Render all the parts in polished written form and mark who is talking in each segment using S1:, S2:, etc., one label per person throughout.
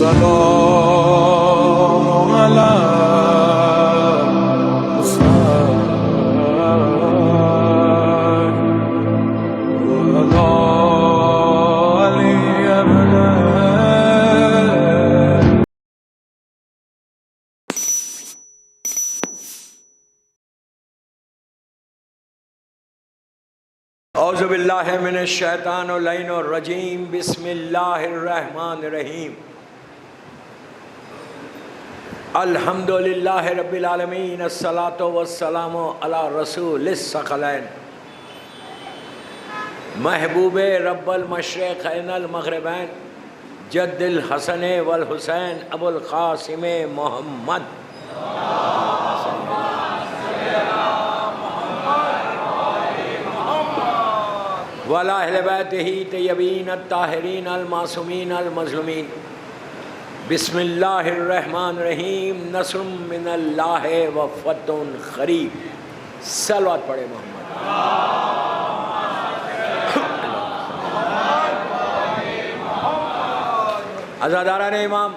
S1: السلام على اعوذ باللہ من الشیطان اللعین الرجیم بسم اللہ الرحمن الرحیم الحمدللہ رب العالمین الصلاۃ والسلام علی رسول الثقلین محبوب رب المشرقین المغربین جد الحسن والحسین ابو القاسم محمد وعلی اہل بیتہ طیبین الطاہرین المعصومین المظلومین بسم اللہ الرحمن الرحیم نصر من اللہ و فتح قریب صلوات پڑھے محمد عزاداران امام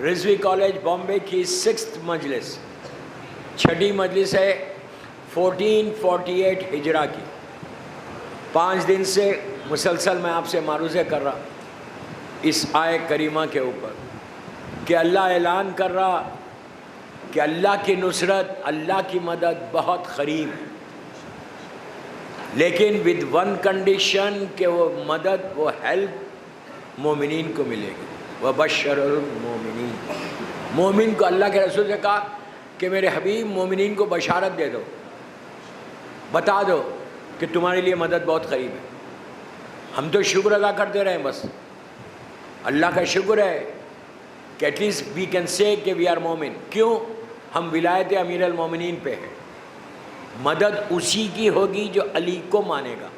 S1: رضوی کالج بامبے کی 6th مجلس 6ٹھی مجلس ہے 1448 ہجرہ کی 5 دن سے مسلسل میں آپ سے معروضے کر رہا اس آیت کریمہ کے اوپر کہ اللہ اعلان کر رہا کہ اللہ کی نصرت اللہ کی مدد بہت قریب ہے، لیکن with one condition کہ وہ مدد وہ ہیلپ مومنین کو ملے گی وَبَشَّرَ الْمُؤْمِنِينَ مومن کو اللہ کے رسول سے کہا کہ میرے حبیب مومنین کو بشارت دے دو، بتا دو کہ تمہارے لیے مدد بہت قریب ہے۔ ہم تو شکر ادا کرتے رہے بس، اللہ کا شکر ہے کہ at least we can say کہ وی آر مومن۔ کیوں؟ ہم ولایت امیر المومنین پہ ہیں، مدد اسی کی ہوگی جو علی کو مانے گا،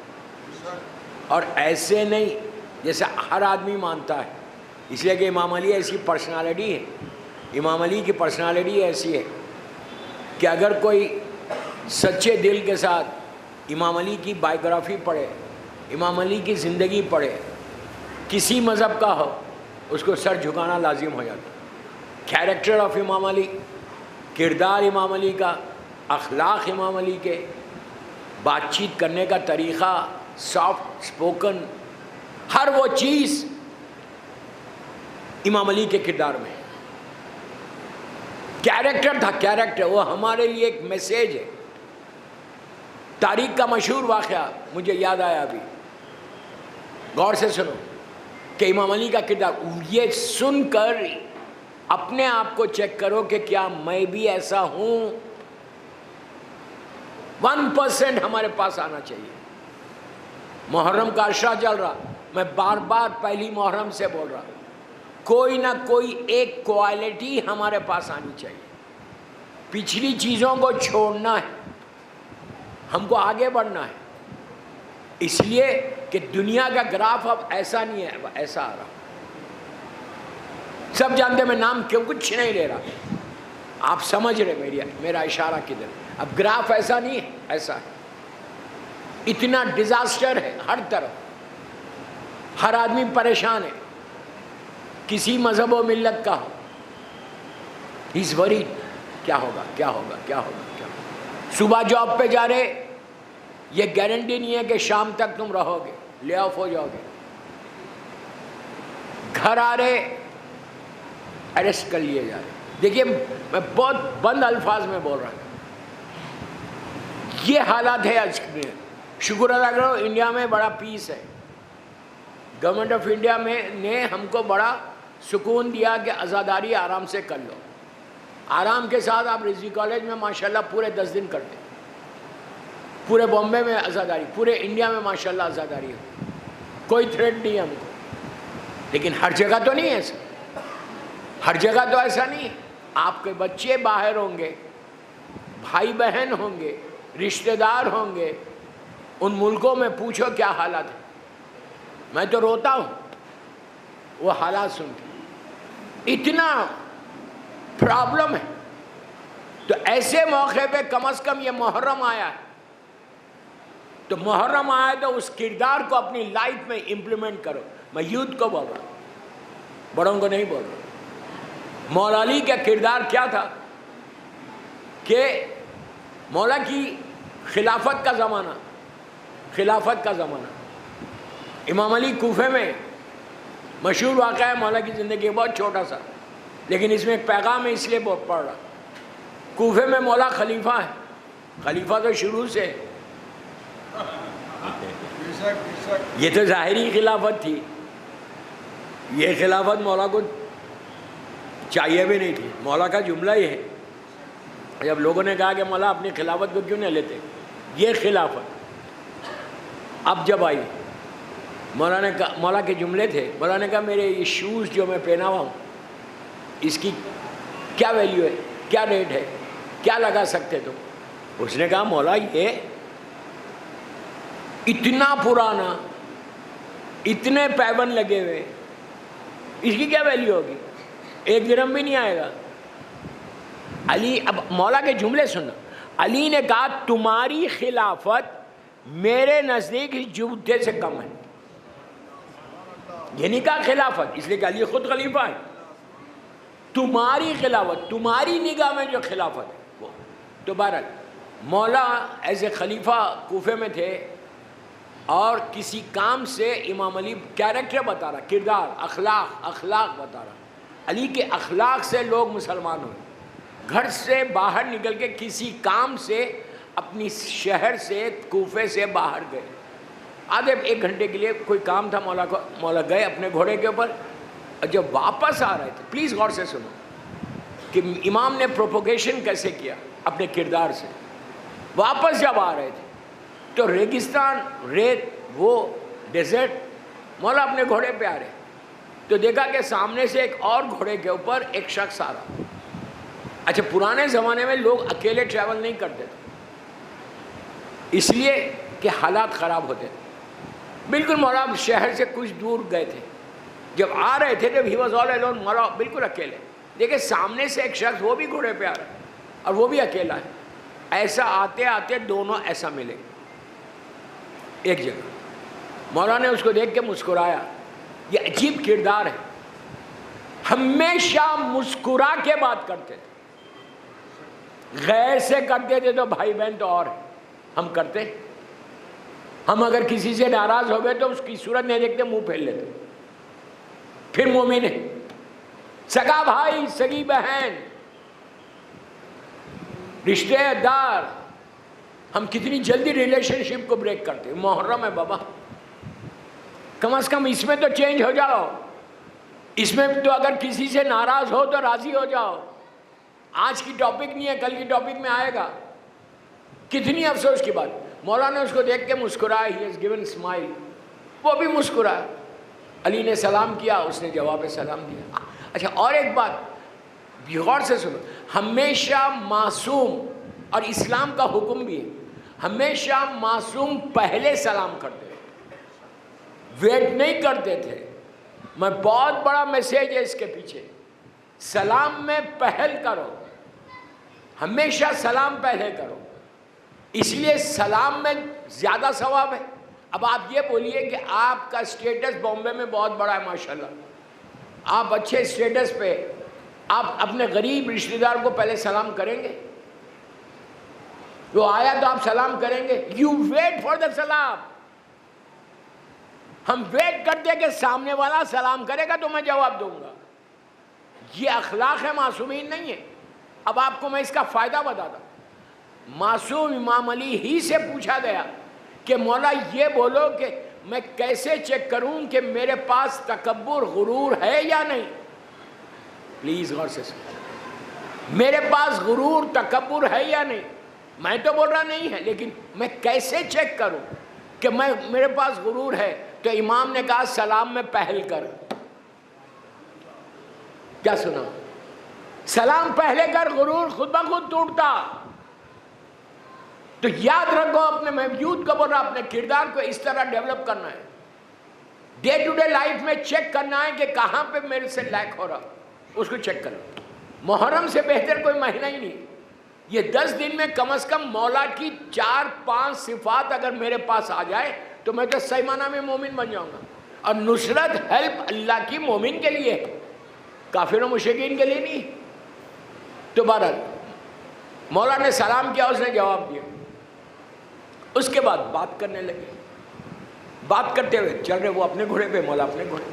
S1: اور ایسے نہیں جیسے ہر آدمی مانتا ہے۔ اس لیے کہ امام علی ایسی پرسنالٹی ہے، امام علی کی پرسنالٹی ایسی ہے کہ اگر کوئی سچے دل کے ساتھ امام علی کی بائیوگرافی پڑھے، امام علی کی زندگی پڑھے، کسی مذہب کا ہو، اس کو سر جھکانا لازم ہو جاتا۔ کیریکٹر آف امام علی، کردار امام علی کا، اخلاق امام علی کے، بات چیت کرنے کا طریقہ، سافٹ سپوکن، ہر وہ چیز امام علی کے کردار میں کیریکٹر تھا۔ کیریکٹر وہ ہمارے لیے ایک میسیج ہے۔ تاریخ کا مشہور واقعہ مجھے یاد آیا ابھی، غور سے سنو کہ امام علی کا کردار، یہ سن کر اپنے آپ کو چیک کرو کہ کیا میں بھی ایسا ہوں۔ 1% ہمارے پاس آنا چاہیے۔ محرم کا عشرہ چل رہا، میں بار بار پہلی محرم سے بول رہا، کوئی نہ کوئی ایک کوالٹی ہمارے پاس آنی چاہیے۔ پچھلی چیزوں کو چھوڑنا ہے، ہم کو آگے بڑھنا ہے، اس لیے کہ دنیا کا گراف اب ایسا نہیں ہے، اب ایسا آ رہا۔ سب جانتے میں نام کیوں کچھ نہیں لے رہا، آپ سمجھ رہے میرا اشارہ کدھر۔ اب گراف ایسا نہیں ہے، ایسا ہے۔ اتنا ڈیزاسٹر ہے ہر طرف، ہر آدمی پریشان ہے، کسی مذہب و ملت کا ہو، ہی از وریڈ کیا ہوگا کیا ہوگا کیا ہوگا۔ صبح جاب پہ جا رہے، یہ گارنٹی نہیں ہے کہ شام تک تم رہو گے، لے آف ہو جاؤ گے۔ گھر آ رہے اریسٹ کر لیے جا رہے۔ دیکھیے میں بہت بند الفاظ میں بول رہا ہوں، یہ حالات ہے آج میں۔ شکر ادا کرو انڈیا میں بڑا پیس ہے، گورنمنٹ آف انڈیا نے ہم کو بڑا سکون دیا کہ عزاداری آرام سے کر لو۔ آرام کے ساتھ آپ رضوی کالج میں ماشاءاللہ پورے 10 دن کرتے، پورے بامبے میں عزاداری، پورے انڈیا میں ماشاءاللہ عزاداری ہے، کوئی تھریٹ نہیں ہے ہم کو۔ لیکن ہر جگہ تو نہیں ہے ایسا، ہر جگہ تو ایسا نہیں ہے۔ آپ کے بچے باہر ہوں گے، بھائی بہن ہوں گے، رشتہ دار ہوں گے، ان ملکوں میں پوچھو کیا حالات ہے۔ میں تو روتا ہوں وہ حالات سن کے، اتنا پرابلم ہے۔ تو ایسے موقع پہ کم از کم یہ محرم آیا ہے، تو محرم آیا تو اس کردار کو اپنی لائف میں امپلیمنٹ کرو۔ میں یوتھ کو بول رہا ہوں، بڑوں کو نہیں بول رہا۔ مولا علی کا کردار کیا تھا کہ مولا کی خلافت کا زمانہ، امام علی کوفے میں، مشہور واقعہ ہے مولا کی زندگی بہت چھوٹا سا، لیکن اس میں ایک پیغام ہے، اس لیے بہت پڑھ رہا۔ کوفے میں مولا خلیفہ ہے، خلیفہ تو شروع سے، یہ تو ظاہری خلافت تھی، یہ خلافت مولا کو چاہیے بھی نہیں تھی۔ مولا کا جملہ یہ ہے، جب لوگوں نے کہا کہ مولا اپنی خلافت کو کیوں نہیں لیتے، یہ خلافت اب جب آئی، مولا کے جملے تھے، مولا نے کہا میرے یہ شوز جو میں پہنا ہوا ہوں اس کی کیا ویلیو ہے، کیا ریٹ ہے، کیا لگا سکتے تم؟ اس نے کہا مولا یہ اتنا پرانا، اتنے پیبند لگے ہوئے، اس کی کیا ویلیو ہوگی، ایک درہم بھی نہیں آئے گا۔ علی، اب مولا کے جملے سننا، علی نے کہا تمہاری خلافت میرے نزدیک اس جوتے سے کم ہے، یہ نہیں کہا خلافت، اس لیے کہ علی خود خلیفہ ہے، تمہاری خلافت، تمہاری نگاہ میں جو خلافت ہے وہ۔ تو بہرحال مولا ایز اے خلیفہ کوفے میں تھے، اور کسی کام سے امام علی کیریکٹر بتا رہا، کردار، اخلاق بتا رہا، علی کے اخلاق سے لوگ مسلمان ہوئے، گھر سے باہر نکل کے کسی کام سے اپنی شہر سے، کوفے سے باہر گئے، آدھے ایک گھنٹے کے لیے کوئی کام تھا مولا کو، مولا گئے اپنے گھوڑے کے اوپر، اور جب واپس آ رہے تھے، پلیز غور سے سنو کہ امام نے پروپوگیشن کیسے کیا اپنے کردار سے۔ واپس جب آ رہے تھے تو ریگستان، ریت، وہ ڈیزرٹ، مولا اپنے گھوڑے پہ آ رہے تو دیکھا کہ سامنے سے ایک اور گھوڑے کے اوپر ایک شخص آ رہا۔ اچھا، پرانے زمانے میں لوگ اکیلے ٹریول نہیں کرتے تھے، اس لیے کہ حالات خراب ہوتے تھے۔ بالکل مولا شہر سے کچھ دور گئے تھے، جب آ رہے تھے جب ہی واز آل الون، مولا بالکل اکیلے، دیکھیں سامنے سے ایک شخص وہ بھی گھوڑے پہ آ رہا ہے اور وہ بھی اکیلا ہے۔ ایسا آتے آتے دونوں ایسا ملے ایک جگہ، مولا نے اس کو دیکھ کے مسکرایا۔ یہ عجیب کردار ہے، ہمیشہ مسکرا کے بات کرتے تھے، غیر سے کرتے تھے تو بھائی بہن تو اور ہم کرتے، ہم اگر کسی سے ناراض ہو گئے تو اس کی صورت نہیں دیکھتے، منہ پھیر لیتے۔ پھر مومن ہے، سگا بھائی، سگی بہن، رشتے دار، ہم کتنی جلدی ریلیشن شپ کو بریک کرتے ہیں۔ محرم ہے بابا، کم از کم اس میں تو چینج ہو جاؤ، اس میں تو اگر کسی سے ناراض ہو تو راضی ہو جاؤ۔ آج کی ٹاپک نہیں ہے، کل کی ٹاپک میں آئے گا۔ کتنی افسوس کی بات، مولا نے اس کو دیکھ کے مسکرایا، ہی ہیز گیون اسمائل، وہ بھی مسکرایا۔ علی نے سلام کیا، اس نے جواب سلام دیا۔ اچھا، اور ایک بات غور سے سنو، ہمیشہ معصوم، اور اسلام کا حکم بھی ہے، ہمیشہ معصوم پہلے سلام کرتے تھے، ویٹ نہیں کرتے تھے۔ میں بہت بڑا میسیج ہے اس کے پیچھے، سلام میں پہل کرو، ہمیشہ سلام پہلے کرو، اس لیے سلام میں زیادہ ثواب ہے۔ اب آپ یہ بولیے کہ آپ کا اسٹیٹس بامبے میں بہت بڑا ہے ماشاءاللہ، آپ اچھے اسٹیٹس پہ، آپ اپنے غریب رشتہ دار کو پہلے سلام کریں گے؟ وہ آیا تو آپ سلام کریں گے؟ یو ویٹ فار دا سلام، ہم ویٹ کرتے کہ سامنے والا سلام کرے گا تو میں جواب دوں گا۔ یہ اخلاق ہے، معصومین نہیں ہے۔ اب آپ کو میں اس کا فائدہ بتاتا ہوں۔ معصوم امام علی ہی سے پوچھا گیا کہ مولا یہ بولو کہ میں کیسے چیک کروں کہ میرے پاس تکبر، غرور ہے یا نہیں؟ پلیز غور سے سنو، میرے پاس غرور، تکبر ہے یا نہیں؟ میں تو بول رہا نہیں ہے، لیکن میں کیسے چیک کروں کہ میرے پاس غرور ہے؟ تو امام نے کہا سلام میں پہل کر۔ کیا سنا؟ سلام پہلے کر، غرور خود بخود ٹوٹتا۔ تو یاد رکھو، اپنے میں یوتھ کو بول رہا، اپنے کردار کو اس طرح ڈیولپ کرنا ہے، ڈے ٹو ڈے لائف میں چیک کرنا ہے کہ کہاں پہ میرے سے لیک ہو رہا، اس کو چیک کرو۔ محرم سے بہتر کوئی مہینہ ہی نہیں۔ یہ 10 دن میں کم از کم مولا کی 4-5 صفات اگر میرے پاس آ جائے تو میں تو صحیح معنی میں مومن بن جاؤں گا۔ اور نصرت، ہیلپ اللہ کی مومن کے لیے ہے۔ کافروں مشرکین کے لیے نہیں. تو بہرحال مولا نے سلام کیا, اس نے جواب دیا. اس کے بعد بات کرنے لگے. بات کرتے ہوئے چل رہے, وہ اپنے گھوڑے پہ, مولا اپنے گھوڑے پہ.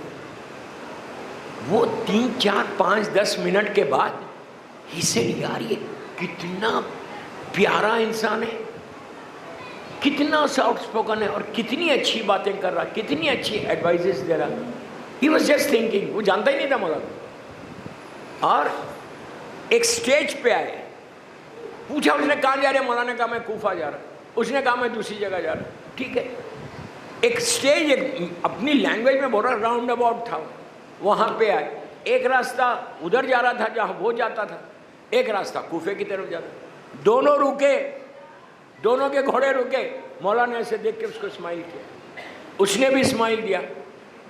S1: وہ 3 4 5 10 منٹ کے بعد ہی سے, یار یہ کتنا پیارا انسان ہے, کتنا سافٹ اسپوکن ہے, اور کتنی اچھی باتیں کر رہا, کتنی اچھی ایڈوائزز دے رہا. ہی واز جسٹ تھنکنگ, وہ جانتا ہی نہیں تھا مولا کو. اور ایک سٹیج پہ آئے, پوچھا اس نے کہاں جا رہے ہیں, مولا نے کہا میں کوفہ جا رہا. اس نے کہا میں دوسری جگہ جا رہا. ٹھیک ہے, ایک سٹیج اپنی لینگویج میں بول رہا, راؤنڈ اباؤٹ تھا, وہاں پہ آئے. ایک راستہ ادھر جا رہا تھا جہاں وہ جاتا تھا, ایک راستہ کوفے کی طرف جاتا. دونوں رکے, دونوں کے گھوڑے رکے. مولا نے ایسے دیکھ کے اس کو اسمائل کیا, اس نے بھی اسمائل دیا.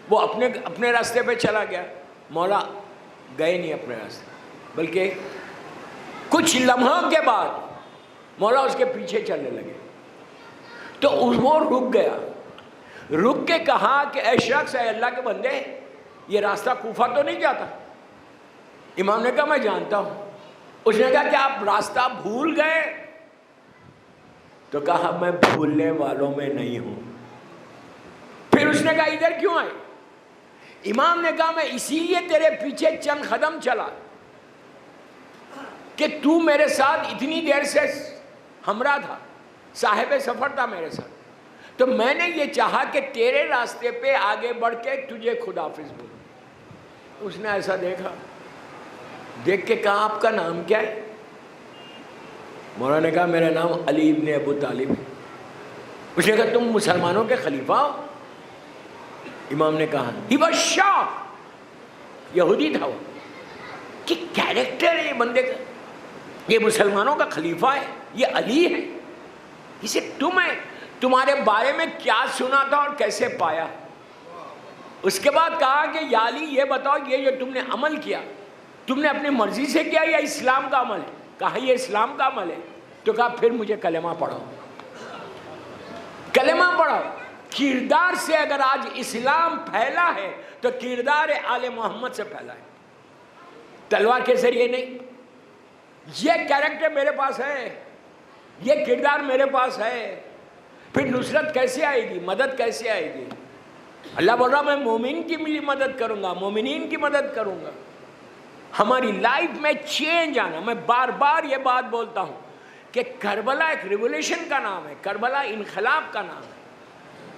S1: وہ اپنے راستے پہ چلا گیا. مولا گئے نہیں اپنے راستے, بلکہ کچھ لمحوں کے بعد مولا اس کے پیچھے چلنے لگے. تو وہ رک گیا. رک کے کہا کہ اے شخص, اے اللہ کے بندے, یہ راستہ کوفہ تو نہیں جاتا؟ امام نے کہا میں جانتا ہوں. اس نے کہا کہ آپ راستہ بھول گئے؟ تو کہا میں بھولنے والوں میں نہیں ہوں. پھر اس نے کہا ادھر کیوں آئے؟ امام نے کہا میں اسی لیے تیرے پیچھے چند قدم چلا کہ تو میرے ساتھ اتنی دیر سے ہمراہ تھا, صاحب سفر تھا میرے ساتھ. تو میں نے یہ چاہا کہ تیرے راستے پہ آگے بڑھ کے تجھے خداحافظ بولوں. اس نے ایسا دیکھا, دیکھ کے کہا آپ کا نام کیا ہے؟ مولا نے کہا میرا نام علی ابن ابو طالب ہے. اس نے کہا تم مسلمانوں کے خلیفہ ہو؟ امام نے کہا ہی واز شاک, یہودی تھا وہ, کہ کیریکٹر ہے یہ بندے کا, یہ مسلمانوں کا خلیفہ ہے, یہ علی ہے, اسے تم ہے, تمہارے بارے میں کیا سنا تھا اور کیسے پایا؟ اس کے بعد کہا کہ یا علی یہ بتاؤ, یہ جو تم نے عمل کیا, تم نے اپنی مرضی سے کیا یا اسلام کا عمل ہے؟ کہا یہ اسلام کا عمل ہے. تو کہا پھر مجھے کلمہ پڑھاؤ. کلمہ پڑھاؤ. کردار سے اگر آج اسلام پھیلا ہے تو کردار آل محمد سے پھیلا ہے, تلوار کے ذریعے نہیں. یہ کیریکٹر میرے پاس ہے, یہ کردار میرے پاس ہے. پھر نصرت کیسے آئے گی, مدد کیسے آئے گی؟ اللہ بول رہا میں مومن کی مدد کروں گا, مومنین کی مدد کروں گا. ہماری لائف میں چینج آنا. میں بار بار یہ بات بولتا ہوں کہ کربلا ایک ریولیوشن کا نام ہے, کربلا انقلاب کا نام ہے.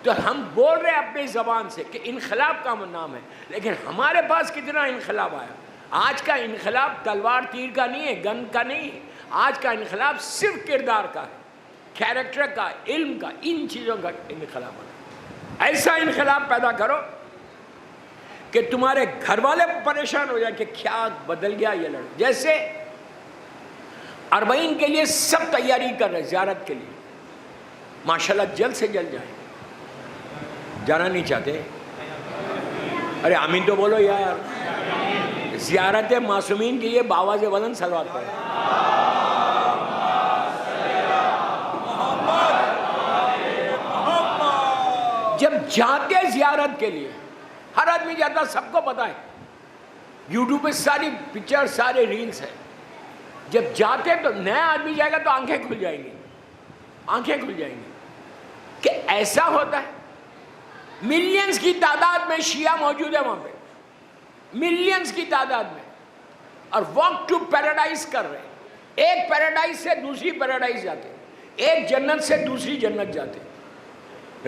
S1: تو ہم بول رہے ہیں اپنی زبان سے کہ انقلاب کا نام ہے, لیکن ہمارے پاس کتنا انقلاب آیا؟ آج کا انقلاب تلوار تیر کا نہیں ہے, گن کا نہیں ہے. آج کا انقلاب صرف کردار کا ہے, کیریکٹر کا, علم کا, ان چیزوں کا انقلاب ہے. ایسا انقلاب پیدا کرو کہ تمہارے گھر والے پریشان ہو جائے کہ کیا بدل گیا یہ لڑکا. جیسے 40 کے لیے سب تیاری کر رہے زیارت کے لیے, ماشاءاللہ جلد سے جلد جائیں. جانا نہیں چاہتے؟ ارے آمین تو بولو یار. زیارت معصومین کے لیے باواز بلند صلوات پڑھو. جب جاتے زیارت کے لیے, ہر آدمی جاتا, سب کو پتا ہے, یوٹیوب پہ ساری پکچر, سارے ریلز ہیں. جب جاتے تو نیا آدمی جائے گا تو آنکھیں کھل جائیں گی, آنکھیں کھل جائیں گی کہ ایسا ہوتا ہے. ملینز کی تعداد میں شیعہ موجود ہے وہاں پہ, ملینز کی تعداد میں, اور واک ٹو پیراڈائز کر رہے ہیں. ایک پیراڈائز سے دوسری پیراڈائز جاتے, ایک جنت سے دوسری جنت جاتے,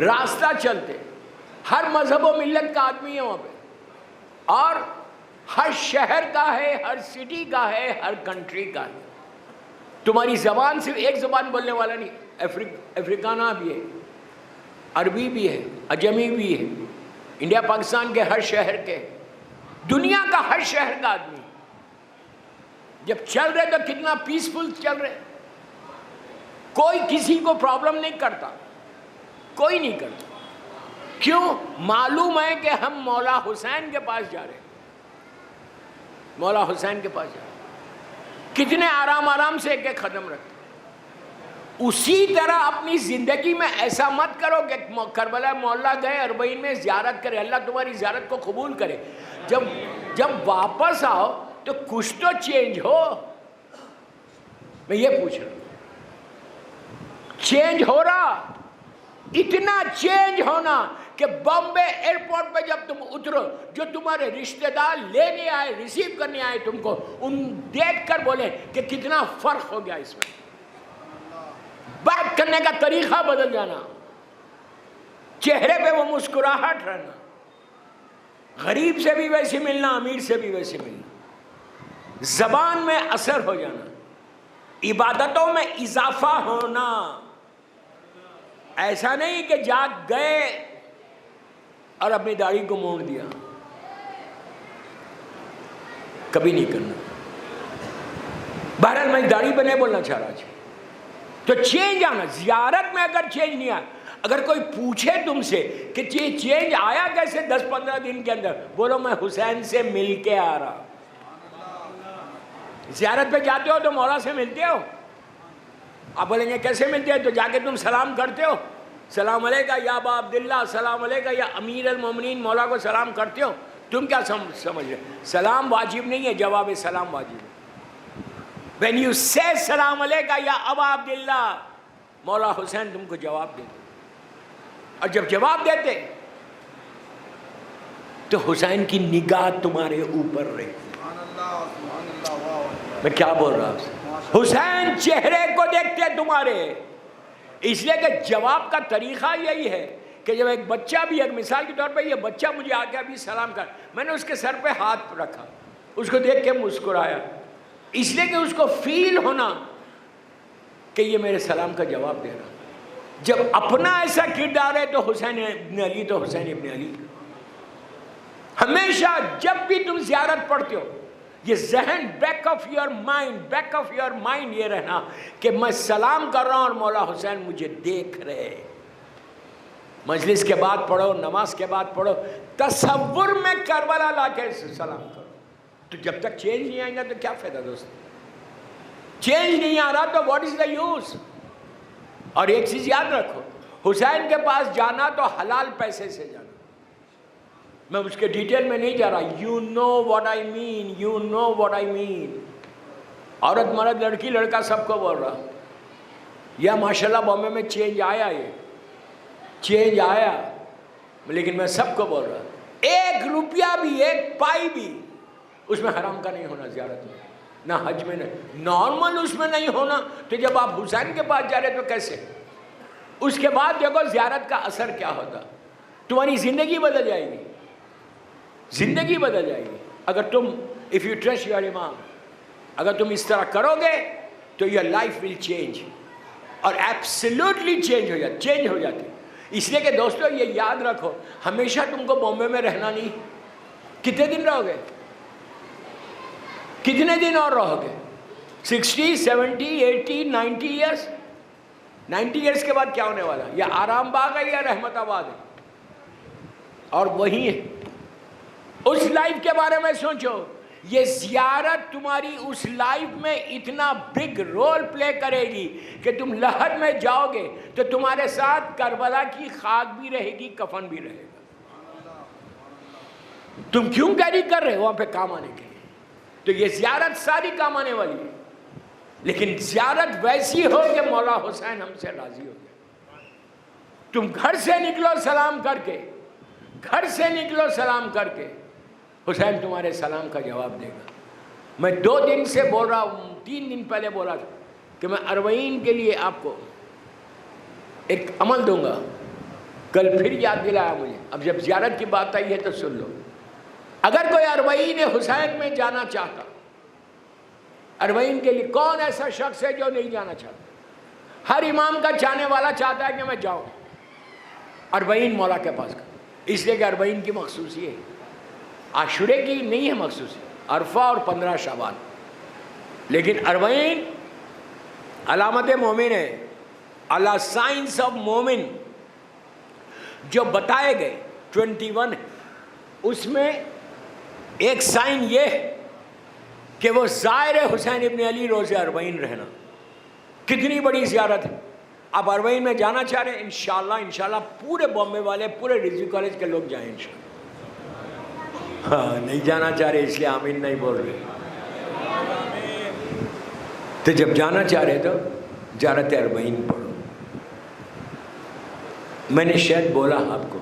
S1: راستہ چلتے. ہر مذہب و ملت کا آدمی ہے وہاں پہ, اور ہر شہر کا ہے, ہر سٹی کا ہے, ہر کنٹری کا ہے. تمہاری زبان صرف ایک زبان بولنے والا نہیں, افریقانہ بھی ہے, عربی بھی ہے, اجمی بھی ہے, انڈیا پاکستان کے ہر شہر کے, دنیا کا ہر شہر کا آدمی. جب چل رہے تو کتنا پیسفل چل رہے, کوئی کسی کو پرابلم نہیں کرتا, کوئی نہیں کرتا. کیوں؟ معلوم ہے کہ ہم مولا حسین کے پاس جا رہے ہیں, مولا حسین کے پاس جا رہے ہیں. کتنے آرام آرام سے ایک ایک قدم رکھتے. اسی طرح اپنی زندگی میں ایسا مت کرو کہ کربلا مولا گئے اربعین میں زیارت کرے, اللہ تمہاری زیارت کو قبول کرے. جب واپس آؤ تو کچھ تو چینج ہو. میں یہ پوچھ رہا ہوں, چینج ہو رہا؟ اتنا چینج ہونا کہ بامبے ایئرپورٹ پہ جب تم اترو, جو تمہارے رشتہ دار لینے آئے, ریسیو کرنے آئے تم کو, ان دیکھ کر بولے کہ کتنا فرق ہو گیا اس میں. بات کرنے کا طریقہ بدل جانا, چہرے پہ وہ مسکراہٹ رہنا, غریب سے بھی ویسے ملنا, امیر سے بھی ویسے ملنا, زبان میں اثر ہو جانا, عبادتوں میں اضافہ ہونا. ایسا نہیں کہ جاگ گئے اور اپنی داڑھی کو موڑ دیا, کبھی نہیں کرنا. بہرحال میں داڑھی پہ نہیں بولنا چاہ رہا. تو چینج آنا, زیارت میں اگر چینج نہیں آیا, اگر کوئی پوچھے تم سے کہ یہ چینج آیا کیسے 10-15 دن کے اندر, بولو میں حسین سے مل کے آ رہا. زیارت پہ جاتے ہو تو مولا سے ملتے ہو, آپ بولیں گے کیسے ملتے ہیں, تو جا کے تم سلام کرتے ہو, سلام علیکہ یا ابا عبداللہ, سلام علیکہ یا امیر المومنین, مولا کو سلام کرتے ہو. تم کیا سمجھ رہے, سلام واجب نہیں ہے, جواب سلام واجب ہے. When you say سلام علیکہ یا ابا عبداللہ, مولا حسین تم کو جواب دیتے, اور جب جواب دیتے تو حسین کی نگاہ تمہارے اوپر رہی. میں کیا بول رہا ہوں, حسین چہرے کو دیکھتے تمہارے. اس لیے کہ جواب کا طریقہ یہی ہے کہ جب ایک بچہ بھی, ایک مثال کے طور پہ یہ بچہ مجھے آ کے ابھی سلام کر, میں نے اس کے سر پہ ہاتھ رکھا, اس کو دیکھ کے مسکرایا, اس لیے کہ اس کو فیل ہونا کہ یہ میرے سلام کا جواب دے رہا. جب اپنا ایسا کردار ہے تو حسین ابن علی تو حسین ابن علی. ہمیشہ جب بھی تم زیارت پڑھتے ہو, یہ ذہن بیک آف یور مائنڈ یہ رہنا کہ میں سلام کر رہا ہوں اور مولا حسین مجھے دیکھ رہے. مجلس کے بعد پڑھو, نماز کے بعد پڑھو, تصور میں کربلا لا کے سلام کرو. تو جب تک چینج نہیں آئے گا تو کیا فائدہ دوست, چینج نہیں آ رہا تو واٹ از دا یوز. اور ایک چیز یاد رکھو, حسین کے پاس جانا تو حلال پیسے سے جانا. میں اس کے ڈیٹیل میں نہیں جا رہا, یو نو واٹ آئی مین. عورت مرد لڑکی لڑکا سب کو بول رہا. یا ماشاءاللہ بامبے میں چینج آیا, یہ چینج آیا, لیکن میں سب کو بول رہا, 1 روپیہ بھی, 1 پائی بھی اس میں حرام کا نہیں ہونا زیارت میں, نہ حج میں نہیں, نارمل اس میں نہیں ہونا. تو جب آپ حسین کے پاس جا رہے تو کیسے؟ اس کے بعد دیکھو زیارت کا اثر کیا ہوتا, تمہاری زندگی بدل جائے گی, زندگی بدل جائے گی. اگر تم if you trust your امام, اگر تم اس طرح کرو گے تو your life will change, اور absolutely چینج ہو جاتی. اس لیے کہ دوستو یہ یاد رکھو, ہمیشہ تم کو بامبے میں رہنا نہیں. کتنے دن رہو گے, کتنے دن اور رہو گے, 60, 70, 80, 90 ایئرس. 90 ایئرس کے بعد کیا ہونے والا, یا آرام باغ ہے یا رحمت آباد ہے, اور وہی ہے. اس لائف کے بارے میں سوچو, یہ زیارت تمہاری اس لائف میں اتنا بگ رول پلے کرے گی کہ تم لحد میں جاؤ گے تو تمہارے ساتھ کربلا کی خاک بھی رہے گی, کفن بھی رہے گا. تم کیوں کیری کر رہے ہو وہاں پہ کام آنے کے لیے. تو یہ زیارت ساری کام آنے والی ہے, لیکن زیارت ویسی ہو کہ مولا حسین ہم سے راضی ہو گئے. تم گھر سے نکلو سلام کر کے, گھر سے نکلو سلام کر کے, حسین تمہارے سلام کا جواب دے گا. میں 2 دن سے بول رہا ہوں, 3 دن پہلے بولا تھا کہ میں اربعین کے لیے آپ کو ایک عمل دوں گا. کل پھر یاد دلایا مجھے. اب جب زیارت کی بات آئی ہے تو سن لو. اگر کوئی اربعین حسین میں جانا چاہتا, اربعین کے لیے کون ایسا شخص ہے جو نہیں جانا چاہتا؟ ہر امام کا چاہنے والا چاہتا ہے کہ میں جاؤں اربعین مولا کے پاس. اس لیے کہ اربعین کی مخصوصی ہے, عاشورے کی نہیں ہے مخصوصی, عرفہ اور 15 شعبان. لیکن اربعین علامت مومن ہے, اللہ سائنس آف مومن جو بتائے گئے 21 ہے. اس میں ایک سائن یہ ہے کہ وہ زائر حسین ابن علی روز اربعین رہنا. کتنی بڑی زیارت ہے. آپ اربعین میں جانا چاہ رہے ہیں انشاءاللہ پورے بامبے والے پورے رضوی کالج کے لوگ جائیں انشاءاللہ. ہاں نہیں جانا چاہ رہے اس لیے آمین نہیں بول رہے. تو جب جانا چاہ رہے تو زیارت اربعین پڑھو. میں نے شاید بولا آپ کو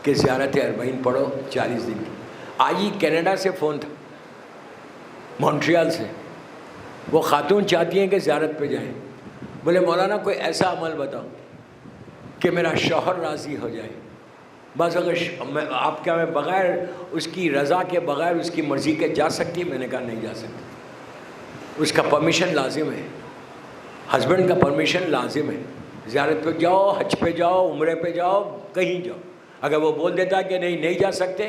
S1: کہ زیارت اربعین پڑھو 40 دن کی. آج ہی کینیڈا سے فون تھا, مونٹریال سے. وہ خاتون چاہتی ہیں کہ زیارت پہ جائیں. بولے مولانا کوئی ایسا عمل بتاؤ کہ میرا شوہر راضی ہو جائے. بس اگر آپ کیا میں بغیر اس کی رضا کے بغیر اس کی مرضی کے جا سکتی؟ میں نے کہا نہیں جا سکتی. اس کا پرمیشن لازم ہے, ہسبینڈ کا پرمیشن لازم ہے. زیارت پہ جاؤ, حج پہ جاؤ, عمرے پہ جاؤ, کہیں جاؤ. اگر وہ بول دیتا کہ نہیں جا سکتے.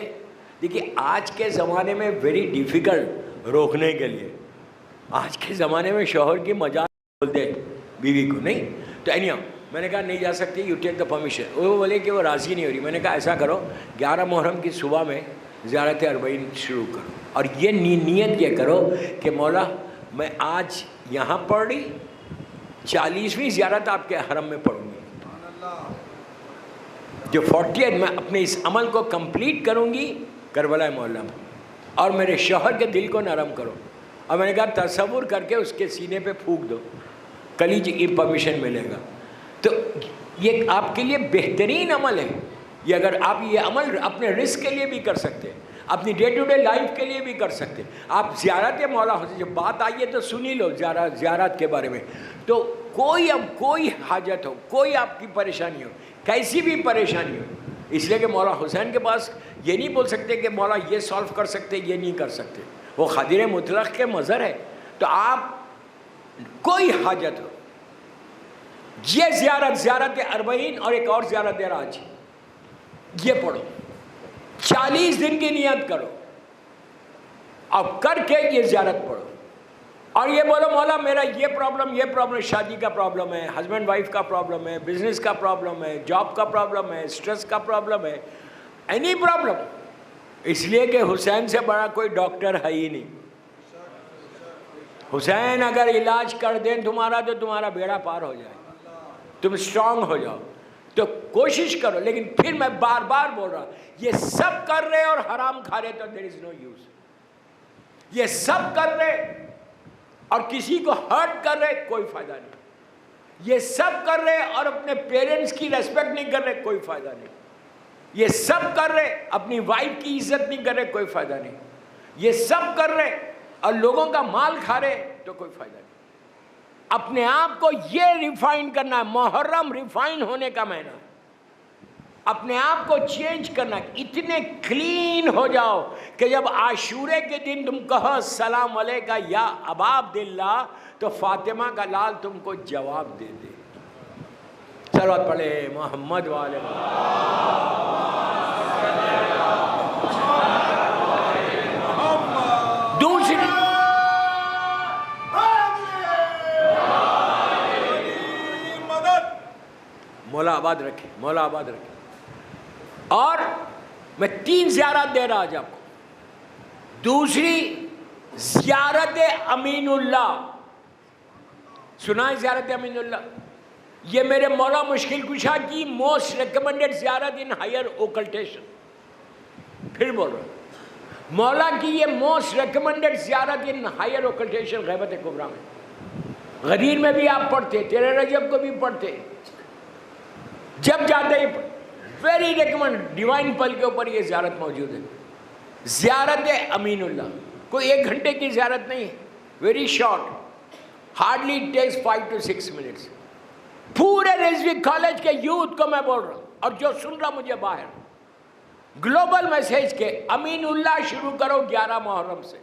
S1: دیکھیے آج کے زمانے میں ویری ڈیفیکلٹ روکنے کے لیے. آج کے زمانے میں شوہر کی مجال بولتے بیوی کو نہیں. تو میں نے کہا نہیں جا سکتی, یو ٹیک دا پرمیشن. وہ بولے کہ وہ راضی نہیں ہو رہی. میں نے کہا ایسا کرو 11 محرم کی صبح میں زیارت اربعین شروع کرو, اور یہ نیت یہ کرو کہ مولا میں آج یہاں پڑھ رہی 40ویں زیارت آپ کے حرم میں پڑھوں گی. جو 40 میں اپنے اس عمل کو کمپلیٹ کروں گی کربلا معلیٰ میں, اور میرے شوہر کے دل کو نرم کرو. اور میں نے کہا تصور کر کے اس کے سینے پہ پھونک دو, کل ہی یہ پرمیشن ملے گا. تو یہ آپ کے لیے بہترین عمل ہے. یہ اگر آپ یہ عمل اپنے رزق کے لیے بھی کر سکتے, اپنی ڈے ٹو ڈے لائف کے لیے بھی کر سکتے. آپ زیارت مولا حسین جب بات آئی ہے تو سنی لو زیارت کے بارے میں. تو کوئی حاجت ہو, کوئی آپ کی پریشانی ہو, کیسی بھی پریشانی ہو, اس لیے کہ مولا حسین کے پاس یہ نہیں بول سکتے کہ مولا یہ سالو کر سکتے, یہ نہیں کر سکتے. وہ قادر مطلق کے مظہر ہے. تو آپ کوئی حاجت ہو, یہ زیارت اربعین اور ایک اور زیارت راج یہ پڑھو, 40 دن کی نیت کرو اور کر کے یہ زیارت پڑھو. اور یہ بولو مولا میرا یہ پرابلم, شادی کا پرابلم ہے, ہسبینڈ وائف کا پرابلم ہے, بزنس کا پرابلم ہے, جاب کا پرابلم ہے, اسٹریس کا پرابلم ہے, اینی پرابلم. اس لیے کہ حسین سے بڑا کوئی ڈاکٹر ہے ہی نہیں. حسین اگر علاج کر دیں تمہارا تو تمہارا بیڑا پار ہو جائے, تم اسٹرانگ ہو جاؤ. تو کوشش کرو. لیکن پھر میں بار بار بول رہا ہوں, یہ سب کر رہے اور حرام کھا رہے تو دیر از نو یوز. یہ سب کر رہے اور کسی کو ہرٹ کر رہے کوئی فائدہ نہیں. یہ سب کر رہے اور اپنے پیرنٹس کی ریسپیکٹ نہیں کر رہے کوئی فائدہ نہیں. یہ سب کر رہے اپنی وائف کی عزت نہیں کر رہے کوئی فائدہ نہیں. یہ سب کر رہے اور لوگوں کا مال کھا رہے تو کوئی فائدہ نہیں. اپنے آپ کو یہ ریفائن کرنا ہے. محرم ریفائن ہونے کا معنی ہے اپنے آپ کو چینج کرنا. اتنے کلین ہو جاؤ کہ جب عاشورے کے دن تم کہو السلام علیکہ یا ابا عبداللہ تو فاطمہ کا لال تم کو جواب دے دے. صلوات پڑھے محمد والے. دوسری مولا آباد رکھے, مولا آباد رکھے. اور میں 3 زیارت دے رہا آج آپ کو. دوسری زیارت امین اللہ. سنا ہے زیارت امین اللہ؟ یہ میرے مولا مشکل کشا کی موسٹ ریکمنڈڈ زیارت ان ہائر اوکلٹیشن. پھر بول رہا ہوں, مولا کی یہ موسٹ ریکمنڈڈ زیارت ان ہائر اوکلٹیشن غیبت کبریٰ میں. غدیر میں بھی آپ پڑھتے, 13 رجب کو بھی پڑھتے, جب جاتے ہی ویری ریکمنڈ. ڈیوائن پل کے اوپر یہ زیارت موجود ہے. زیارت امین اللہ کوئی 1 گھنٹے کی زیارت نہیں ہے, very short, hardly takes 5 to 6 minutes. پورے رضوی کالج کے یوتھ کو میں بول رہا ہوں, اور جو سن رہا مجھے باہر, گلوبل میسیج کے امین اللہ شروع کرو 11 محرم سے.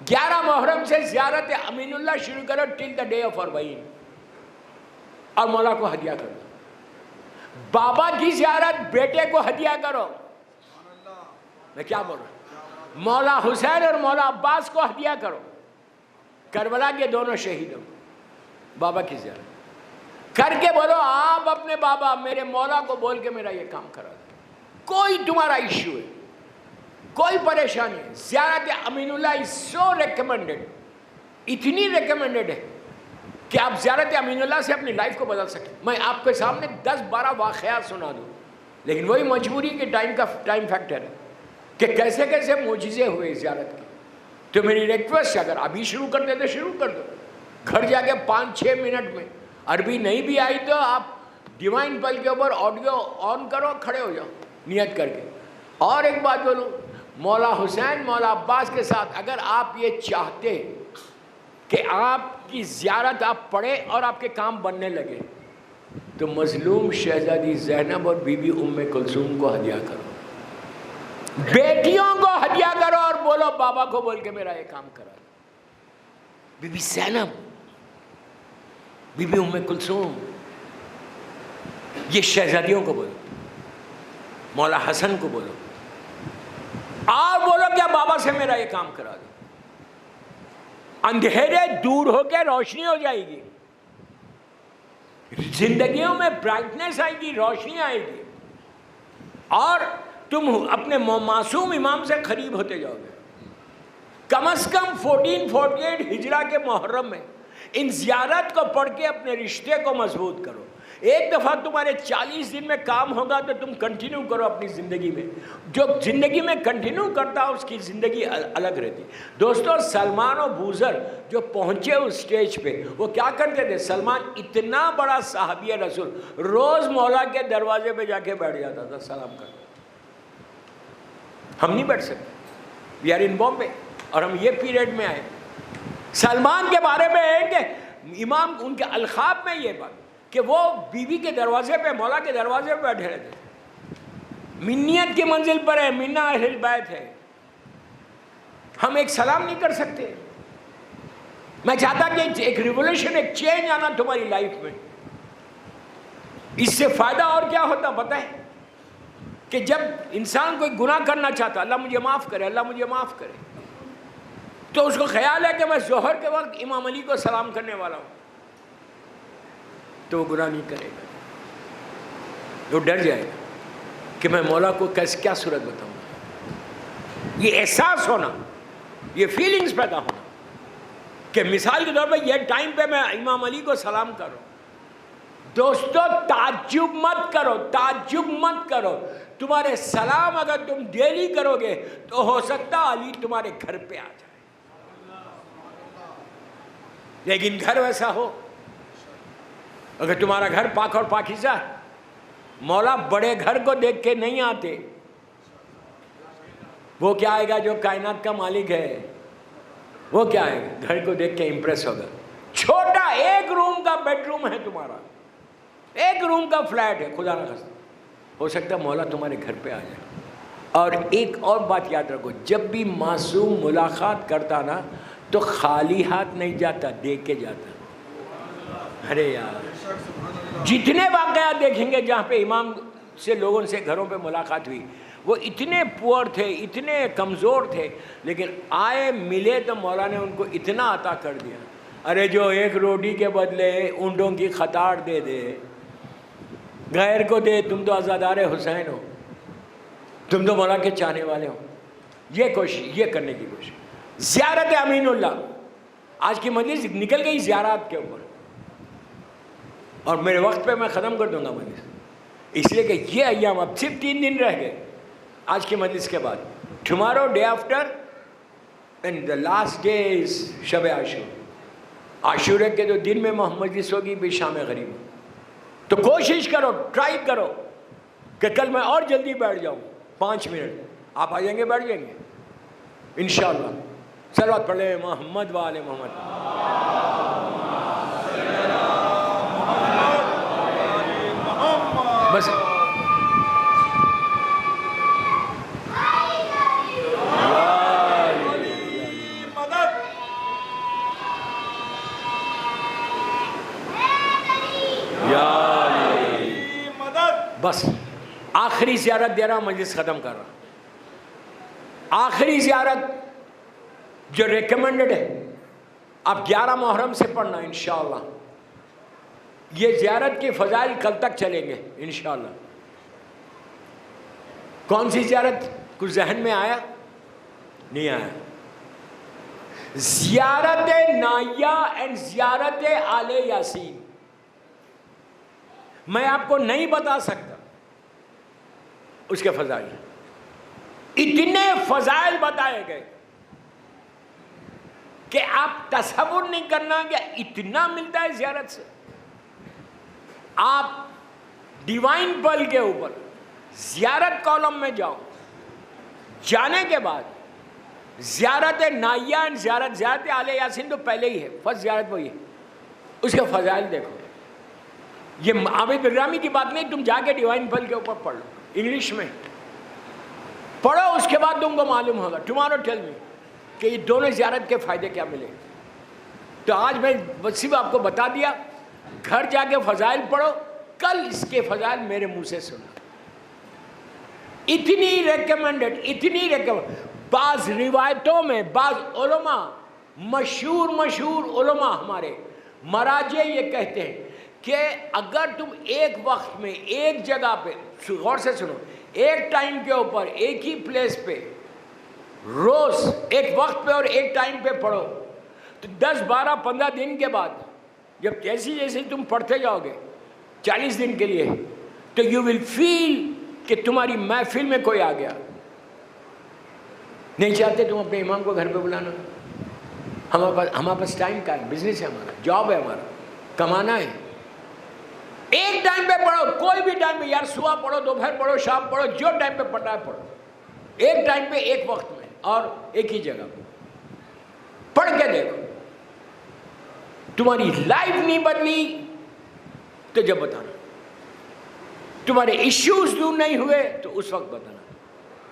S1: 11 محرم سے زیارت امین اللہ شروع کرو ٹل دا ڈے آف اربعین, اور مولا کو ہدیہ کرو. بابا کی زیارت بیٹے کو ہدیہ کرو. میں کیا بول رہا ہوں, مولا حسین اور مولا عباس کو ہدیہ کرو. کربلا کے دونوں شہیدوں بابا کی زیارت کر کے بولو آپ اپنے بابا میرے مولا کو بول کے میرا یہ کام کرا دو. کوئی تمہارا ایشو ہے, کوئی پریشانی ہے, زیارت امین اللہ از سو ریکمنڈڈ. اتنی ریکمنڈڈ ہے کہ آپ زیارت امین اللہ سے اپنی لائف کو بدل سکیں. میں آپ کے سامنے 10-12 واقعات سنا دوں، لیکن وہی مجبوری کے ٹائم فیکٹر ہے کہ کیسے کیسے معجزے ہوئے زیارت کے. تو میری ریکویسٹ ہے، اگر ابھی شروع کر دے تو شروع کر دو، گھر جا کے 5-6 منٹ میں. عربی نہیں بھی آئی تو آپ ڈیوائن پل کے اوپر آڈیو آن کرو، کھڑے ہو جاؤ نیت کر کے. اور ایک بات بولوں، مولا حسین مولا عباس کے ساتھ اگر آپ یہ چاہتے کہ آپ کی زیارت آپ پڑھیں اور آپ کے کام بننے لگے، تو مظلوم شہزادی زینب اور بی بی ام کلثوم کو ہدیہ کرو، بیٹیوں کو ہدیہ کرو، اور بولو بابا کو بول کے میرا یہ کام کرا. بی بی زینب، بی بی ام کلثوم، یہ شہزادیوں کو بولو، مولا حسن کو بولو، اور بولو کیا بابا سے میرا یہ کام کرا دو. اندھیرے دور ہو کے روشنی ہو جائے گی، زندگیوں میں برائٹنس آئے گی، روشنی آئے گی، اور تم اپنے معصوم امام سے قریب ہوتے جاؤ گے. کم از کم 1448 ہجرہ کے محرم میں ان زیارت کو پڑھ کے اپنے رشتے کو مضبوط کرو. ایک دفعہ تمہارے 40 دن میں کام ہوگا تو تم کنٹینیو کرو اپنی زندگی میں. جو زندگی میں کنٹینیو کرتا اس کی زندگی الگ رہتی. دوستو، سلمان و بوذر جو پہنچے اس سٹیج پہ، وہ کیا کرتے تھے؟ سلمان اتنا بڑا صحابی رسول، روز مولا کے دروازے پہ جا کے بیٹھ جاتا تھا سلام کرتا. ہم نہیں بیٹھ سکتے، وی آر ان بامبے، اور ہم یہ پیریڈ میں آئے. سلمان کے بارے میں ہے کہ امام ان کے الخاب میں یہ بات کہ وہ بیوی کے دروازے پہ، مولا کے دروازے پہ بیٹھے رہتے تھے. منیت کی منزل پر ہے، منا اہل بیت ہے. ہم ایک سلام نہیں کر سکتے. میں چاہتا کہ ایک ریولیوشن، ایک چینج آنا تمہاری لائف میں. اس سے فائدہ اور کیا ہوتا پتہ ہے؟ کہ جب انسان کوئی گناہ کرنا چاہتا، اللہ مجھے معاف کرے، اللہ مجھے معاف کرے، تو اس کو خیال ہے کہ میں ظہر کے وقت امام علی کو سلام کرنے والا ہوں، تو وہ گناہ نہیں کرے گا. وہ ڈر جائے گا کہ میں مولا کو کیسے کیا صورت بتاؤں. یہ احساس ہونا، یہ فیلنگز پیدا ہونا کہ مثال کے طور پہ یہ ٹائم پہ میں امام علی کو سلام کروں. دوستو، تعجب مت کرو، تعجب مت کرو. تمہارے سلام اگر تم ڈیلی کرو گے تو ہو سکتا علی تمہارے گھر پہ آ جائے. لیکن گھر ویسا ہو، اگر تمہارا گھر پاک اور پاکیزہ، مولا بڑے گھر کو دیکھ کے نہیں آتے. وہ کیا آئے گا جو کائنات کا مالک ہے؟ وہ کیا آئے گا؟ گھر کو دیکھ کے امپریس ہوگا. چھوٹا ایک روم کا بیڈ روم ہے تمہارا، ایک روم کا فلیٹ ہے، خدا نہ خواستہ، ہو سکتا ہے مولا تمہارے گھر پہ آ جائے. اور ایک اور بات یاد رکھو، جب بھی معصوم ملاقات کرتا نا تو خالی ہاتھ نہیں جاتا، دیکھ کے جاتا. ارے یار، جتنے واقعات دیکھیں گے جہاں پہ امام سے لوگوں سے گھروں پہ ملاقات ہوئی، وہ اتنے پور تھے، اتنے کمزور تھے، لیکن آئے ملے تو مولا نے ان کو اتنا عطا کر دیا. ارے جو ایک روٹی کے بدلے اونٹوں کی قطار دے دے، غیر کو دے. تم تو عزادار حسین ہو، تم تو مولا کے چاہنے والے ہو. یہ کوشش، یہ کرنے کی کوشش. زیارت امین اللہ، آج کی مجلس نکل گئی زیارات کے اوپر، اور میرے وقت پہ میں ختم کر دوں گا مجلس، اس لیے کہ یہ ایام اب صرف 3 دن رہ گئے آج کی مجلس کے بعد. Tomorrow, day after, and the last day is شب عاشور. عاشورے کے جو دن میں مجلس ہوگی بھی شام غریب. تو کوشش کرو، ٹرائی کرو کہ کل میں اور جلدی بیٹھ جاؤں. 5 منٹ آپ آ جائیں گے، بیٹھ جائیں گے انشاءاللہ. صلوات پڑھ لیں محمد و آل محمد. بس بس آخری زیارت دے رہا ہوں، مجلس ختم کر رہا ہوں. آخری زیارت جو ریکمینڈڈ ہے، آپ 11 محرم سے پڑھنا انشاءاللہ. یہ زیارت کی فضائل کل تک چلیں گے انشاءاللہ. کون سی زیارت؟ کچھ ذہن میں آیا؟ نہیں آیا؟ زیارت نائیہ اینڈ زیارت آل یاسین، میں آپ کو نہیں بتا سکتا اس کے فضائل، اتنے فضائل بتائے گئے کہ آپ تصور نہیں کرنا کہ اتنا ملتا ہے زیارت سے۔ آپ ڈیوائن پل کے اوپر زیارت کالم میں جاؤ، جانے کے بعد زیارت نائیہ اینڈ زیارت آل یاسین تو پہلے ہی ہے، فرسٹ زیارت وہی ہے، اس کے فضائل دیکھو۔ یہ عابد برامی کی بات نہیں، تم جا کے ڈیوائن پل کے اوپر پڑھ لو، انگلش میں پڑھو، اس کے بعد تم کو معلوم ہوگا۔ ٹمارو ٹیل می کہ یہ دونوں زیارت کے فائدے کیا ملے۔ تو آج میں صرف آپ کو بتا دیا، گھر جا کے فضائل پڑھو، کل اس کے فضائل میرے منہ سے سنو۔ اتنی ریکمینڈ، بعض روایتوں میں بعض علماء، مشہور علماء ہمارے مراجع یہ کہتے ہیں کہ اگر تم ایک وقت میں ایک جگہ پہ، غور سے سنو، ایک ٹائم کے اوپر ایک ہی پلیس پہ روز ایک وقت پہ اور ایک ٹائم پہ پڑھو تو 10 12 15 دن کے بعد جب جیسے تم پڑھتے جاؤ گے 40 دن کے لیے، تو یو ول فیل کہ تمہاری محفل میں کوئی آ گیا۔ نہیں چاہتے تم اپنے امام کو گھر پہ بلانا؟ ہمارے پاس ٹائم کا ہے، بزنس ہے ہمارا، جاب ہے ہمارا، کمانا ہے۔ ایک ٹائم پہ پڑھو، کوئی بھی ٹائم پہ، یار صبح پڑھو، دوپہر پڑھو، شام پڑھو، جو ٹائم پہ پڑھنا ہے پڑھو، ایک ٹائم پہ ایک وقت میں اور ایک ہی جگہ پہ پڑھ کے دیکھو۔ تمہاری لائف نہیں بدلی تو جب بتانا، تمہارے ایشوز دور نہیں ہوئے تو اس وقت بتانا۔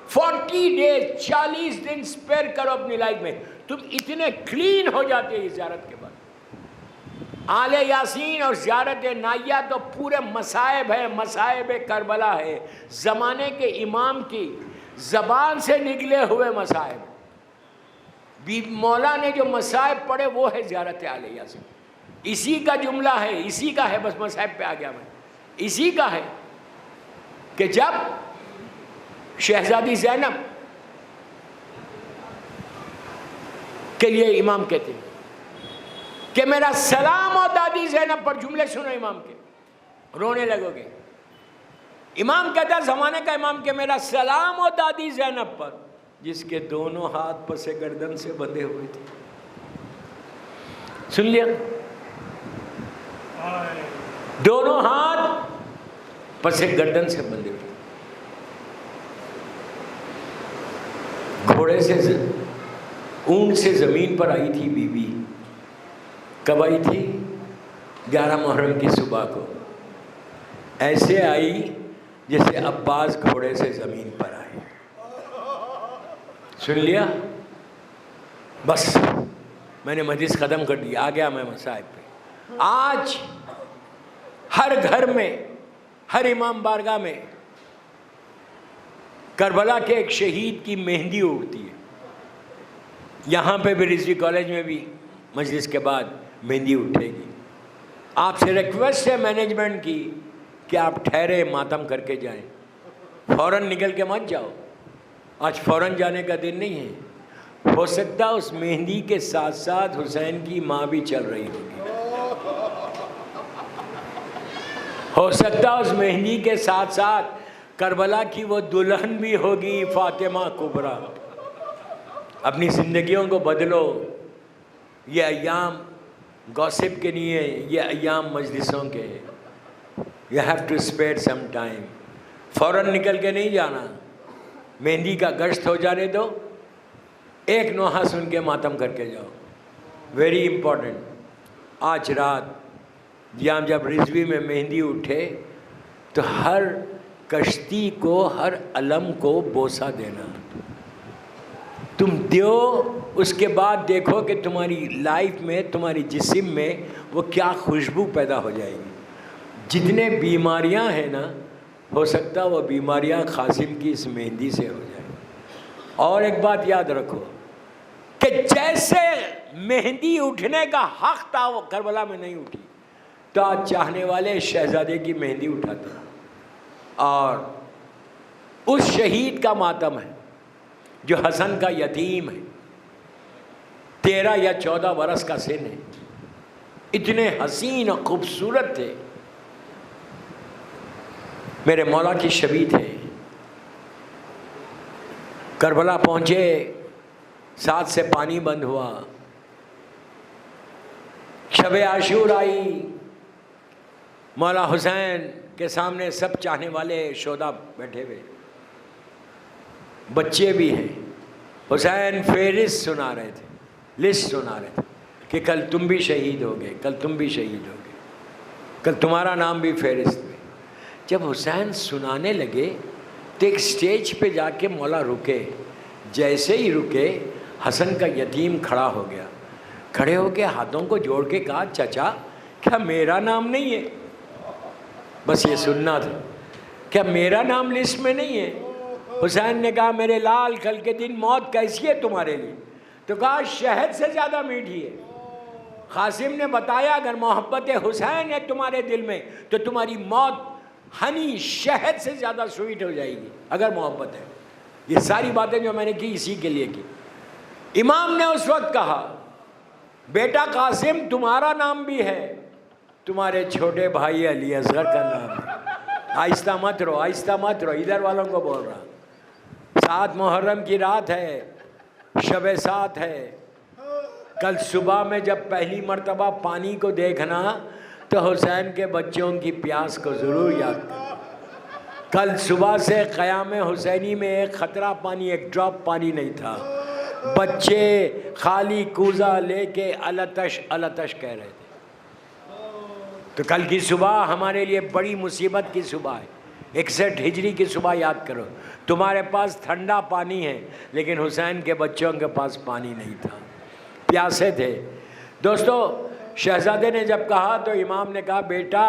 S1: 40 ڈیز 40 دن سپیئر کرو اپنی لائف میں، تم اتنے کلین ہو جاتے ہیں زیارت کے بعد۔ آل یاسین اور زیارت نائیہ تو پورے مصائب ہے، مصائب کربلا ہے، زمانے کے امام کی زبان سے نکلے ہوئے مصائب۔ مولا نے جو مصائب پڑھے وہ ہے زیارت آل یاسین، اسی کا جملہ ہے، اسی کا ہے، بس مصائب پہ آ گیا میں، اسی کا ہے کہ جب شہزادی زینب کے لیے امام کہتے ہیں کہ میرا سلام ہو دادی زینب پر، جملے سنو امام کے، رونے لگو گے۔ امام کہتا ہے، زمانے کا امام، کہ میرا سلام ہو دادی زینب پر جس کے دونوں ہاتھ پس گردن سے بندھے ہوئے تھے۔ سن لیا؟ دونوں ہاتھ پس گردن سے بندھے ہوئے، گھوڑے سے اونٹ سے زمین پر آئی تھی بی بی۔ کب آئی تھی؟ 11 محرم کی صبح کو۔ ایسے آئی جیسے عباس گھوڑے سے زمین پر آئے۔ سن لیا؟ بس میں نے مجلس ختم کر دی، آ گیا میں مصائب پہ۔ آج ہر گھر میں، ہر امام بارگاہ میں کربلا کے ایک شہید کی مہندی اڑتی ہے۔ یہاں پہ بھی رضوی کالج میں بھی مجلس کے بعد مہندی اٹھے گی۔ آپ سے ریکویسٹ ہے مینجمنٹ کی کہ آپ ٹھہرے، ماتم کر کے جائیں، فوراً نکل کے مت جاؤ۔ آج فوراً جانے کا دن نہیں ہے، ہو سکتا اس مہندی کے ساتھ ساتھ حسین کی ماں بھی چل رہی ہوگی، ہو سکتا اس مہندی کے ساتھ ساتھ کربلا کی وہ دلہن بھی ہوگی، فاطمہ کبریٰ۔ اپنی زندگیوں کو بدلو، یہ ایام گوسپ کے نہیں ہے، یہ ایام مجلسوں کے ہیں۔ You have to spare some time۔ فوراً نکل کے نہیں جانا، مہندی کا گشت ہو جانے دو، ایک نوحہ سن کے ماتم کر کے جاؤ۔ Very important. آج رات یہاں جب رضوی میں مہندی اٹھے تو ہر کشتی کو، ہر علم کو بوسہ دینا۔ تم دیو، اس کے بعد دیکھو کہ تمہاری لائف میں، تمہاری جسم میں وہ کیا خوشبو پیدا ہو جائے گی۔ جتنے بیماریاں ہیں نا، ہو سکتا وہ بیماریاں قاسم کی اس مہندی سے ہو جائیں۔ اور ایک بات یاد رکھو کہ جیسے مہندی اٹھنے کا حق تھا وہ کربلا میں نہیں اٹھی، تو آج چاہنے والے شہزادے کی مہندی اٹھاتے ہیں، اور اس شہید کا ماتم ہے جو حسن کا یتیم ہے۔ 13 یا 14 برس کا سن ہے، اتنے حسین اور خوبصورت تھے، میرے مولا کی شبیہ تھے۔ کربلا پہنچے، ساتھ سے پانی بند ہوا، شب عاشور آئی، مولا حسین کے سامنے سب چاہنے والے شہداء بیٹھے ہوئے، بچے بھی ہیں۔ حسین فہرست سنا رہے تھے، لسٹ سنا رہے تھے کہ کل تم بھی شہید ہوگے، کل تم بھی شہید ہوگے، کل تمہارا نام بھی فہرست میں۔ جب حسین سنانے لگے تو ایک سٹیج پہ جا کے مولا رکے، جیسے ہی رکے حسن کا یتیم کھڑا ہو گیا، کھڑے ہو کے ہاتھوں کو جوڑ کے کہا چچا کیا میرا نام نہیں ہے؟ بس یہ سننا تھا، کیا میرا نام لسٹ میں نہیں ہے؟ حسین نے کہا میرے لال کل کے دن موت کیسی ہے تمہارے لیے؟ تو کہا شہد سے زیادہ میٹھی ہے۔ قاسم نے بتایا اگر محبت حسین ہے تمہارے دل میں تو تمہاری موت ہنی شہد سے زیادہ سویٹ ہو جائے گی اگر محبت ہے۔ یہ ساری باتیں جو میں نے کی اسی کے لیے کی۔ امام نے اس وقت کہا بیٹا قاسم تمہارا نام بھی ہے، تمہارے چھوٹے بھائی علی اصغر کا نام ہے۔ آہستہ مت رو، آہستہ مت رو، ادھر والوں کو بول رہا۔ 7 محرم کی رات ہے، شب 7 ہے، کل صبح میں جب پہلی مرتبہ پانی کو دیکھنا تو حسین کے بچوں کی پیاس کو ضرور یاد کرنا۔ کل صبح سے قیام حسینی میں ایک قطرہ پانی، ایک ڈراپ پانی نہیں تھا، بچے خالی کوزہ لے کے التش التش کہہ رہے تھے۔ تو کل کی صبح ہمارے لیے بڑی مصیبت کی صبح ہے۔ 61 ہجری کی صبح یاد کرو، تمہارے پاس ٹھنڈا پانی ہے لیکن حسین کے بچوں کے پاس پانی نہیں تھا، پیاسے تھے۔ دوستو شہزادے نے جب کہا تو امام نے کہا بیٹا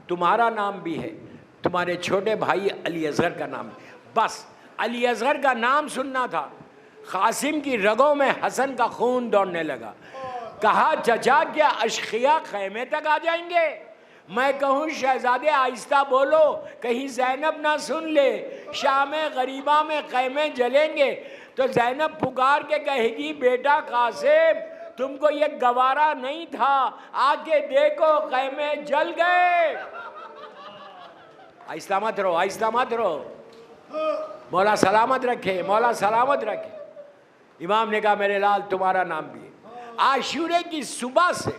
S1: تمہارا نام بھی ہے، تمہارے چھوٹے بھائی علی اصغر کا نام ہے۔ بس علی اصغر کا نام سننا تھا، قاسم کی رگوں میں حسن کا خون دوڑنے لگا۔ کہا چچا کیا اشقیا خیمے تک آ جائیں گے؟ میں کہوں شہزادے آہستہ بولو کہیں زینب نہ سن لے، شام غریبہ میں خیمے جلیں گے تو زینب پکار کے کہے گی بیٹا قاسم تم کو یہ گوارا نہیں تھا، آ کے دیکھو خیمے جل گئے۔ آہستہ مت رو، آہستہ مت رو، مولا سلامت رکھے، مولا سلامت رکھے۔ امام نے کہا میرے لال تمہارا نام بھی ہے۔ عاشورے کی صبح سے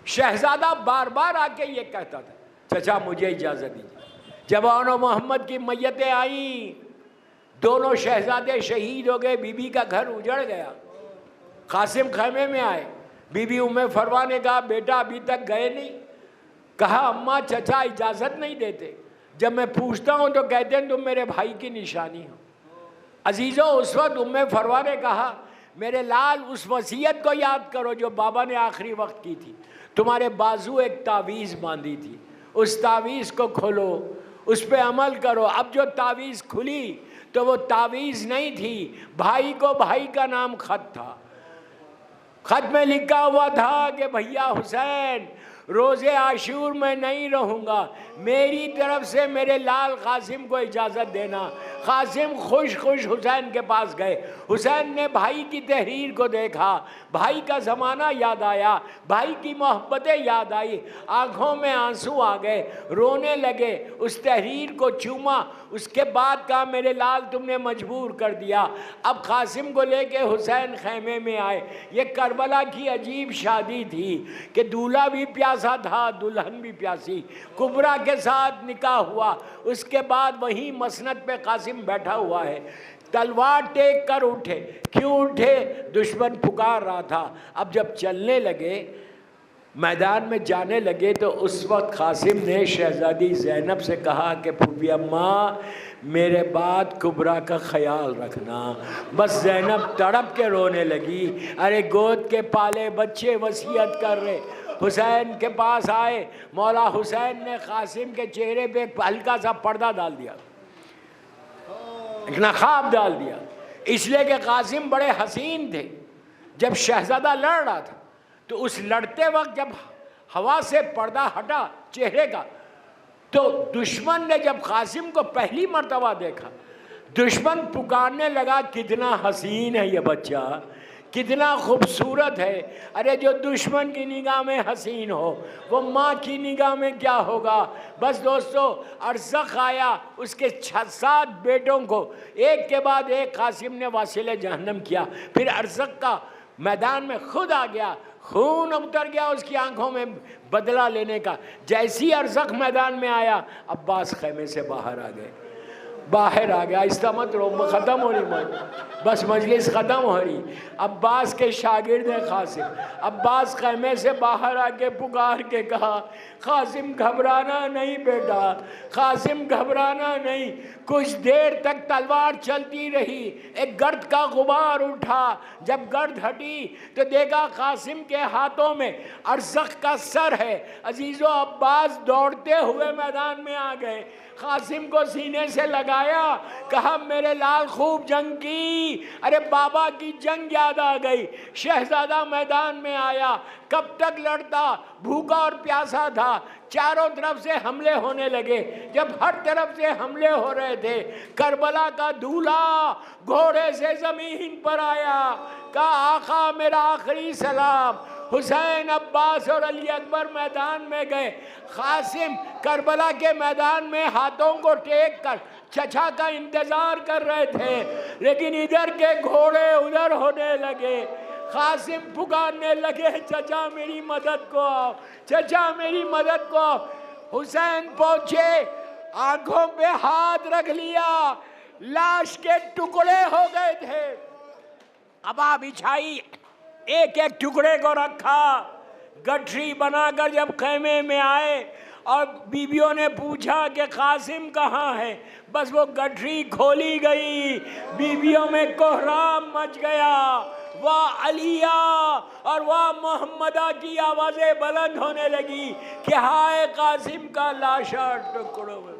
S1: شہزادہ بار بار آ کے یہ کہتا تھا چچا مجھے اجازت دیجیے۔ جب آن محمد کی میتیں آئیں، دونوں شہزادے شہید ہو گئے، بی بی کا گھر اجڑ گیا، قاسم خیمے میں آئے، بی بی ام فروا نے کہا بیٹا ابھی تک گئے نہیں؟ کہا اماں چچا اجازت نہیں دیتے، جب میں پوچھتا ہوں تو کہتے ہیں تم میرے بھائی کی نشانی ہو۔ عزیزو اس وقت ام فروا نے کہا میرے لال اس وصیت کو یاد کرو جو بابا نے آخری وقت کی تھی، تمہارے بازو ایک تعویذ باندھی تھی، اس تعویذ کو کھولو، اس پہ عمل کرو۔ اب جو تعویذ کھلی تو وہ تعویذ نہیں تھی، بھائی کو بھائی کا نام خط تھا، خط میں لکھا ہوا تھا کہ بھیا حسین روز عاشور میں نہیں رہوں گا، میری طرف سے میرے لال قاسم کو اجازت دینا۔ قاسم خوش خوش حسین کے پاس گئے، حسین نے بھائی کی تحریر کو دیکھا، بھائی کا زمانہ یاد آیا، بھائی کی محبتیں یاد آئی، آنکھوں میں آنسو آ گئے، رونے لگے، اس تحریر کو چوما، اس کے بعد کہا میرے لال تم نے مجبور کر دیا۔ اب قاسم کو لے کے حسین خیمے میں آئے۔ یہ کربلا کی عجیب شادی تھی کہ دولہا بھی پیاسا تھا، دلہن بھی پیاسی، کبرا کے ساتھ نکاح ہوا، اس کے بعد وہیں مسند پہ قاسم بیٹھا ہوا ہے، تلوار ٹیک کر اٹھے۔ کیوں اٹھے؟ دشمن پکار رہا تھا۔ اب جب چلنے لگے، میدان میں جانے لگے تو اس وقت قاسم نے شہزادی زینب سے کہا کہ پھوپھی اماں میرے بعد کبرا کا خیال رکھنا۔ بس زینب تڑپ کے رونے لگی، ارے گود کے پالے بچے وصیت کر رہے۔ حسین کے پاس آئے، مولا حسین نے قاسم کے چہرے پہ ہلکا سا پردہ ڈال دیا، ایک نقاب ڈال دیا، اس لیے کہ قاسم بڑے حسین تھے۔ جب شہزادہ لڑ رہا تھا تو اس لڑتے وقت جب ہوا سے پردہ ہٹا چہرے کا تو دشمن نے جب قاسم کو پہلی مرتبہ دیکھا، دشمن پکارنے لگا کتنا حسین ہے یہ بچہ، کتنا خوبصورت ہے. ارے جو دشمن کی نگاہ میں حسین ہو وہ ماں کی نگاہ میں کیا ہوگا. بس دوستو ارزق آیا, اس کے 7 بیٹوں کو ایک کے بعد ایک قاسم نے واصل جہنم کیا. پھر ارزق کا میدان میں خود آ گیا, خون اتر گیا اس کی آنکھوں میں بدلہ لینے کا. جیسی ارزق میدان میں آیا عباس خیمے سے باہر آ گئے, باہر آ گیا. آہستہ مت رو, ختم ہو رہی بس مجلس ختم ہو رہی. عباس کے شاگرد ہیں قاسم. عباس خیمے سے باہر آ کے پکار کے کہا قاسم گھبرانا نہیں بیٹا, قاسم گھبرانا نہیں. کچھ دیر تک تلوار چلتی رہی, ایک گرد کا غبار اٹھا. جب گرد ہٹی تو دیکھا قاسم کے ہاتھوں میں ارزق کا سر ہے. عزیزو عباس دوڑتے ہوئے میدان میں آ گئے, قاسم کو سینے سے لگایا, کہا میرے لال خوب جنگ کی. ارے بابا کی جنگ یاد آ گئی. شہزادہ میدان میں آیا, کب تک لڑتا, بھوکا اور پیاسا تھا. چاروں طرف سے حملے ہونے لگے. جب ہر طرف سے حملے ہو رہے تھے کربلا کا دولہا گھوڑے سے زمین پر آیا, کہا آقا میرا آخری سلام. حسین, عباس اور علی اکبر میدان میں گئے. قاسم کربلا کے میدان میں ہاتھوں کو ٹیک کر چچا کا انتظار کر رہے تھے, لیکن ادھر کے گھوڑے ادھر ہونے لگے. قاسم پکارنے لگے چچا میری مدد کو آؤ, چچا میری مدد کو آؤ. حسین پہنچے, آنکھوں پہ ہاتھ رکھ لیا, لاش کے ٹکڑے ہو گئے تھے. ابا بچھائی, ایک ایک ٹکڑے کو رکھا, گٹھری بنا کر جب خیمے میں آئے اور بیویوں نے پوچھا کہ قاسم کہاں ہے, بس وہ گٹھری کھولی گئی, بیویوں میں کوہرام مچ گیا. واہ علیہ اور واہ محمدہ کی آوازیں بلند ہونے لگی کہ ہائے قاسم کا لاشا ٹکڑوں میں.